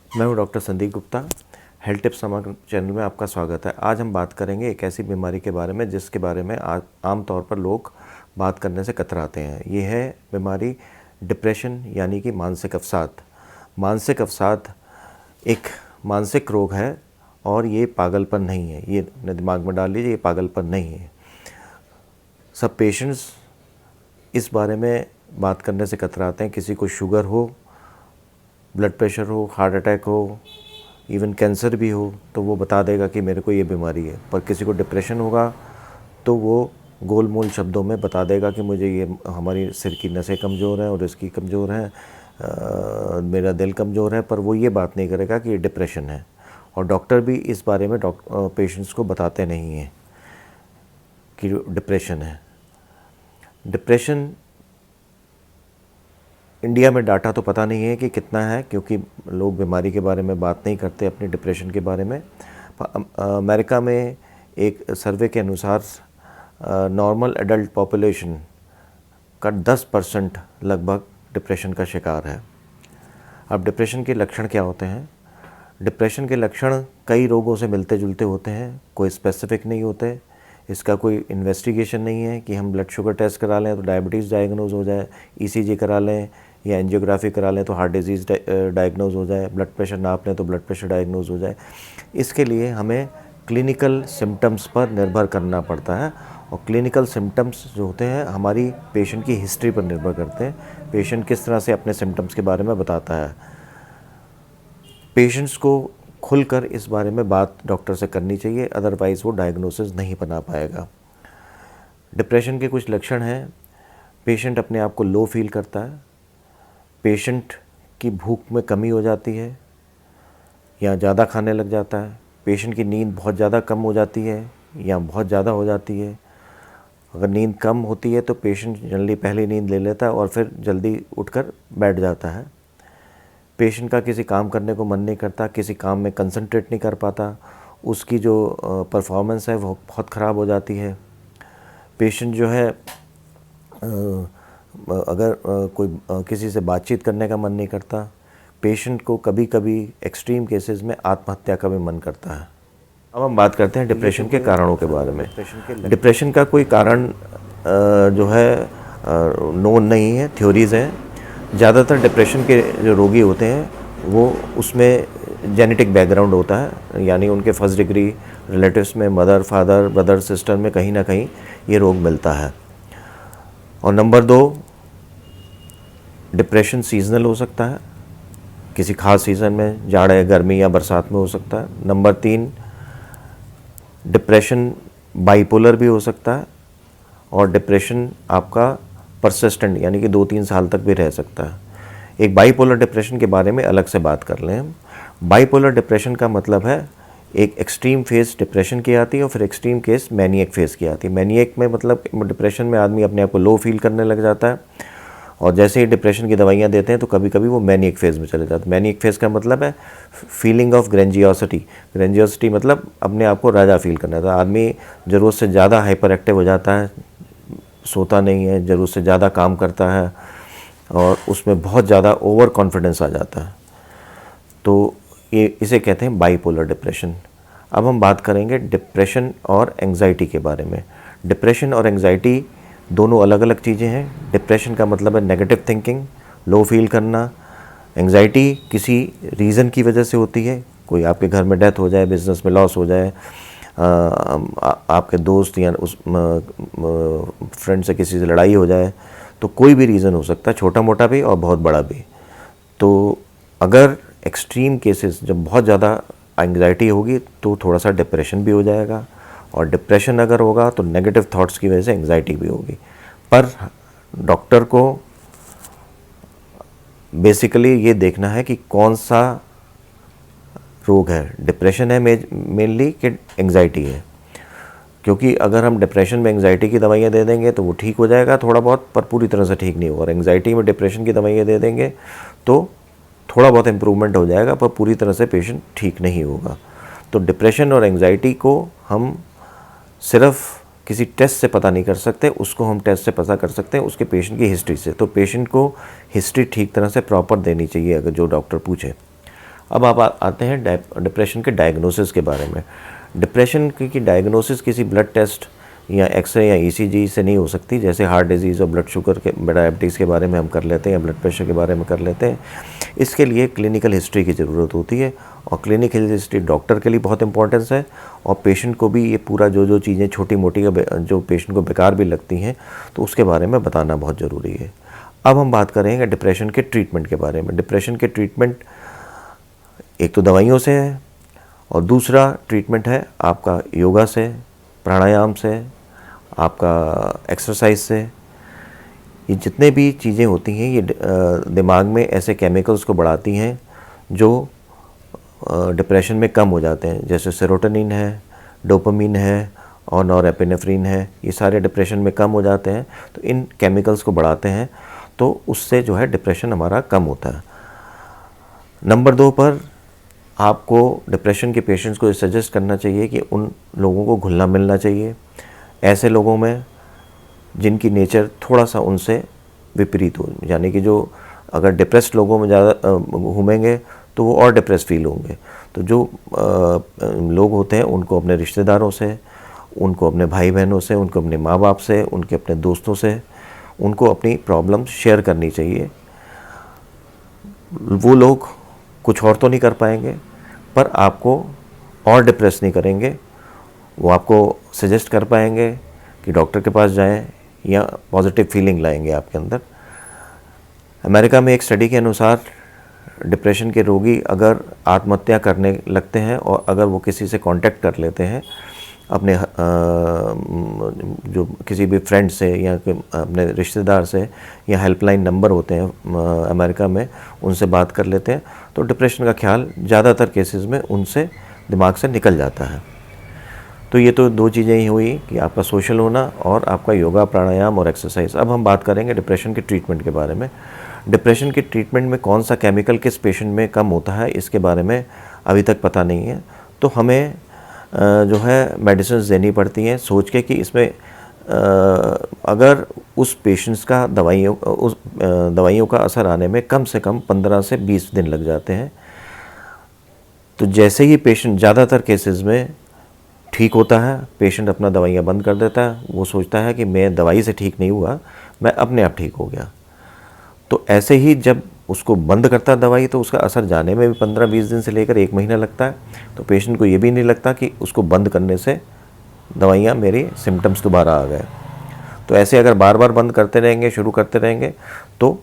मैं हूं doctor Sandeep Gupta. Health tips समग्र चैनल में आपका स्वागत है। आज हम बात करेंगे एक ऐसी बीमारी के बारे में जिसके बारे में आम तौर पर लोग बात करने से कतराते हैं। ये है बीमारी डिप्रेशन यानी कि मानसिक अवसाद। मानसिक अवसाद एक मानसिक रोग है और ये पागलपन नहीं है। ये दिमाग में डाल लीजिए, ये पागलपन नहीं है। सब पेशेंट्स इस बारे में बात करने से कतराते हैं। किसी को शुगर हो, ब्लड प्रेशर हो, हार्ट अटैक हो, इवन कैंसर भी हो तो वो बता देगा कि मेरे को ये बीमारी है। पर किसी को डिप्रेशन होगा तो वो गोल मोल शब्दों में बता देगा कि मुझे ये हमारी सिर की नसें कमज़ोर हैं और इसकी कमज़ोर हैं, मेरा दिल कमज़ोर है, पर वो ये बात नहीं करेगा कि ये डिप्रेशन है। और डॉक्टर भी इस बारे में पेशेंट्स को बताते नहीं हैं कि डिप्रेशन है। डिप्रेशन इंडिया में डाटा तो पता नहीं है कि कितना है, क्योंकि लोग बीमारी के बारे में बात नहीं करते अपने डिप्रेशन के बारे में। अमेरिका में एक सर्वे के अनुसार नॉर्मल एडल्ट पॉपुलेशन का 10% लगभग डिप्रेशन का शिकार है। अब डिप्रेशन के लक्षण क्या होते हैं? डिप्रेशन के लक्षण कई रोगों से मिलते जुलते होते हैं, कोई स्पेसिफिक नहीं होते। इसका कोई इन्वेस्टिगेशन नहीं है कि हम ब्लड शुगर टेस्ट करा लें तो डायबिटीज़ डायग्नोज हो जाए, ईसीजी करा लें या एंजियोग्राफी करा लें तो हार्ट डिजीज़ डायग्नोज हो जाए, ब्लड प्रेशर नाप लें तो ब्लड प्रेशर डायग्नोज हो जाए। इसके लिए हमें क्लिनिकल सिम्टम्स पर निर्भर करना पड़ता है, और क्लिनिकल सिम्टम्स जो होते हैं हमारी पेशेंट की हिस्ट्री पर निर्भर करते हैं। पेशेंट किस तरह से अपने सिम्टम्स के बारे में बताता है। पेशेंट्स को खुलकर इस बारे में बात डॉक्टर से करनी चाहिए, अदरवाइज़ वो डायग्नोसिस नहीं बना पाएगा। डिप्रेशन के कुछ लक्षण हैं। पेशेंट अपने आप को लो फील करता है, पेशेंट की भूख में कमी हो जाती है या ज़्यादा खाने लग जाता है, पेशेंट की नींद बहुत ज़्यादा कम हो जाती है या बहुत ज़्यादा हो जाती है। अगर नींद कम होती है तो पेशेंट जल्दी पहली नींद ले लेता है और फिर जल्दी उठकर बैठ जाता है। पेशेंट का किसी काम करने को मन नहीं करता, किसी काम में कंसंट्रेट नहीं कर पाता, उसकी जो परफॉर्मेंस है वो बहुत ख़राब हो जाती है। पेशेंट जो है अगर कोई किसी से बातचीत करने का मन नहीं करता। पेशेंट को कभी कभी एक्सट्रीम केसेस में आत्महत्या का भी मन करता है। अब हम बात करते हैं डिप्रेशन के कारणों के बारे में। डिप्रेशन का कोई कारण जो है नोन नहीं है, थ्योरीज़ हैं। ज़्यादातर डिप्रेशन के जो रोगी होते हैं वो उसमें जेनेटिक बैकग्राउंड होता है, यानी उनके फर्स्ट डिग्री रिलेटिव्स में मदर, फादर, ब्रदर, सिस्टर में कहीं ना कहीं ये रोग मिलता है। और नंबर 2, डिप्रेशन सीजनल हो सकता है, किसी खास सीज़न में, जाड़े, गर्मी या बरसात में हो सकता है। नंबर 3, डिप्रेशन बाइपोलर भी हो सकता है, और डिप्रेशन आपका परसिस्टेंट यानी कि 2-3 साल तक भी रह सकता है। एक बाइपोलर डिप्रेशन के बारे में अलग से बात कर लें हम। बाइपोलर डिप्रेशन का मतलब है एक एक्सट्रीम फेज डिप्रेशन की आती है और फिर एक्सट्रीम केस मैनिएक फेज की आती है। मैनिएक में मतलब डिप्रेशन में आदमी अपने आप को लो फील करने लग जाता है, और जैसे ही डिप्रेशन की दवाइयाँ देते हैं तो कभी कभी वो मैनिएक फेज़ में चले जाते हैं। मैनिएक फेज़ का मतलब है फीलिंग ऑफ ग्रेंजियोसिटी। ग्रेंजियोसिटी मतलब अपने आप को राजा फील करना था। आदमी ज़रूरत से ज़्यादा हाइपर एक्टिव हो जाता है, सोता नहीं है, ज़रूरत से ज़्यादा काम करता है और उसमें बहुत ज़्यादा ओवर कॉन्फिडेंस आ जाता है। तो ये इसे कहते हैं बाइपोलर डिप्रेशन। अब हम बात करेंगे डिप्रेशन और एंग्जाइटी के बारे में। डिप्रेशन और एंग्जाइटी दोनों अलग अलग चीज़ें हैं। डिप्रेशन का मतलब है नेगेटिव थिंकिंग, लो फील करना। एंग्जाइटी किसी रीज़न की वजह से होती है, कोई आपके घर में डेथ हो जाए, बिजनेस में लॉस हो जाए, आपके दोस्त या उस फ्रेंड से किसी से लड़ाई हो जाए, तो कोई भी रीज़न हो सकता है, छोटा मोटा भी और बहुत बड़ा भी। तो अगर एक्सट्रीम केसेस जब बहुत ज़्यादा एंग्जाइटी होगी तो थोड़ा सा डिप्रेशन भी हो जाएगा, और डिप्रेशन अगर होगा तो नेगेटिव थॉट्स की वजह से एंग्जाइटी भी होगी। पर डॉक्टर को बेसिकली ये देखना है कि कौन सा रोग है, डिप्रेशन है मेनली कि एंग्जाइटी है। क्योंकि अगर हम डिप्रेशन में एंग्जाइटी की दवाइयाँ दे देंगे तो वो ठीक हो जाएगा थोड़ा बहुत, पर पूरी तरह से ठीक नहीं होगा। और एंग्जाइटी में डिप्रेशन की दवाइयाँ दे देंगे तो थोड़ा बहुत इम्प्रूवमेंट हो जाएगा, पर पूरी तरह से पेशेंट ठीक नहीं होगा। तो डिप्रेशन और एंग्जाइटी को हम सिर्फ किसी टेस्ट से पता नहीं कर सकते, उसको हम टेस्ट से पता कर सकते हैं उसके पेशेंट की हिस्ट्री से। तो पेशेंट को हिस्ट्री ठीक तरह से प्रॉपर देनी चाहिए अगर जो डॉक्टर पूछे। अब आप आते हैं डिप्रेशन के डायग्नोसिस के बारे में। डिप्रेशन की डायग्नोसिस किसी ब्लड टेस्ट या एक्सरे या ईसीजी से नहीं हो सकती, जैसे हार्ट डिजीज़ और ब्लड शुगर के, डायबिटीज़ के बारे में हम कर लेते हैं या ब्लड प्रेशर के बारे में कर लेते हैं। इसके लिए क्लिनिकल हिस्ट्री की ज़रूरत होती है, और क्लिनिकल हिस्ट्री डॉक्टर के लिए बहुत इंपॉर्टेंस है, और पेशेंट को भी ये पूरा जो चीज़ें छोटी मोटी जो पेशेंट को बेकार भी लगती हैं तो उसके बारे में बताना बहुत ज़रूरी है। अब हम बात करेंगे डिप्रेशन के ट्रीटमेंट के बारे में। डिप्रेशन के ट्रीटमेंट एक तो दवाइयों से है, और दूसरा ट्रीटमेंट है आपका योगा से, प्राणायाम से, आपका एक्सरसाइज से। ये जितने भी चीज़ें होती हैं ये दिमाग में ऐसे केमिकल्स को बढ़ाती हैं जो डिप्रेशन में कम हो जाते हैं, जैसे सेरोटोनिन है, डोपामिन है और नॉरएपिनेफ्रिन है। ये सारे डिप्रेशन में कम हो जाते हैं, तो इन केमिकल्स को बढ़ाते हैं, तो उससे जो है डिप्रेशन हमारा कम होता है। नंबर 2 पर आपको डिप्रेशन के पेशेंट्स को सजेस्ट करना चाहिए कि उन लोगों को घुलना मिलना चाहिए, ऐसे लोगों में जिनकी नेचर थोड़ा सा उनसे विपरीत हो, यानी कि जो अगर डिप्रेस्ड लोगों में ज़्यादा घूमेंगे तो वो और डिप्रेस फील होंगे। तो जो लोग होते हैं उनको अपने रिश्तेदारों से, उनको अपने भाई बहनों से, उनको अपने माँ बाप से, उनके अपने दोस्तों से उनको अपनी प्रॉब्लम शेयर करनी चाहिए। वो लोग कुछ और तो नहीं कर पाएंगे, पर आपको और डिप्रेस नहीं करेंगे। वो आपको सजेस्ट कर पाएंगे कि डॉक्टर के पास जाएं, या पॉजिटिव फीलिंग लाएंगे आपके अंदर। अमेरिका में एक स्टडी के अनुसार डिप्रेशन के रोगी अगर आत्महत्या करने लगते हैं और अगर वो किसी से कांटेक्ट कर लेते हैं, अपने जो किसी भी फ्रेंड से या अपने रिश्तेदार से, या हेल्पलाइन नंबर होते हैं अमेरिका में, उनसे बात कर लेते हैं, तो डिप्रेशन का ख्याल ज़्यादातर केसेस में उनसे दिमाग से निकल जाता है। तो ये तो 2 चीज़ें ही हुई कि आपका सोशल होना और आपका योगा, प्राणायाम और एक्सरसाइज। अब हम बात करेंगे डिप्रेशन के ट्रीटमेंट के बारे में। डिप्रेशन के ट्रीटमेंट में कौन सा केमिकल किस पेशेंट में कम होता है, इसके बारे में अभी तक पता नहीं है। तो हमें जो है मेडिसिन देनी पड़ती हैं सोच के कि इसमें अगर उस पेशेंट्स का दवाइयों का असर आने में कम से कम 15 से 20 दिन लग जाते हैं। तो जैसे ही पेशेंट ज़्यादातर केसेस में ठीक होता है, पेशेंट अपना दवाइयाँ बंद कर देता है। वो सोचता है कि मैं दवाई से ठीक नहीं हुआ, मैं अपने आप ठीक हो गया। तो ऐसे ही जब उसको बंद करता है दवाई, तो उसका असर जाने में भी 15-20 दिन से लेकर 1 महीना लगता है। तो पेशेंट को ये भी नहीं लगता कि उसको बंद करने से दवाइयाँ, मेरी सिम्टम्स दोबारा आ गए। तो ऐसे अगर बार बार बंद करते रहेंगे, शुरू करते रहेंगे, तो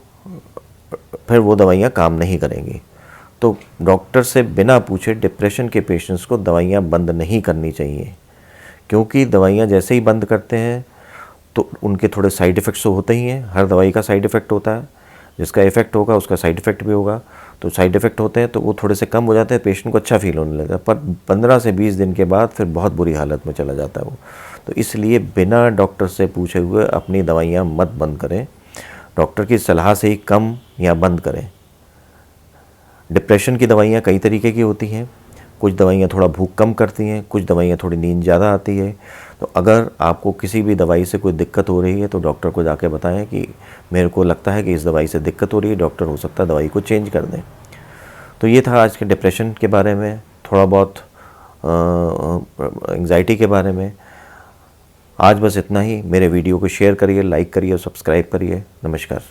फिर वो दवाइयाँ काम नहीं करेंगी। तो डॉक्टर से बिना पूछे डिप्रेशन के पेशेंट्स को दवाइयाँ बंद नहीं करनी चाहिए, क्योंकि दवाइयाँ जैसे ही बंद करते हैं तो उनके थोड़े साइड इफ़ेक्ट्स तो होते ही हैं। हर दवाई का साइड इफ़ेक्ट होता है, जिसका इफ़ेक्ट होगा उसका साइड इफ़ेक्ट भी होगा। तो साइड इफ़ेक्ट होते हैं तो वो थोड़े से कम हो जाते हैं, पेशेंट को अच्छा फील होने लगता है, पर 15 से 20 दिन के बाद फिर बहुत बुरी हालत में चला जाता है वो। तो इसलिए बिना डॉक्टर से पूछे हुए अपनी दवाइयाँ मत बंद करें, डॉक्टर की सलाह से ही कम या बंद करें। डिप्रेशन की दवाइयाँ कई तरीके की होती हैं। कुछ दवाइयाँ थोड़ा भूख कम करती हैं, कुछ दवाइयाँ थोड़ी नींद ज़्यादा आती है। तो अगर आपको किसी भी दवाई से कोई दिक्कत हो रही है तो डॉक्टर को जाके बताएं कि मेरे को लगता है कि इस दवाई से दिक्कत हो रही है, डॉक्टर हो सकता है दवाई को चेंज कर दें। तो ये था आज के डिप्रेशन के बारे में, थोड़ा बहुत एंग्जाइटी के बारे में। आज बस इतना ही। मेरे वीडियो को शेयर करिए, लाइक करिए और सब्सक्राइब करिए। नमस्कार।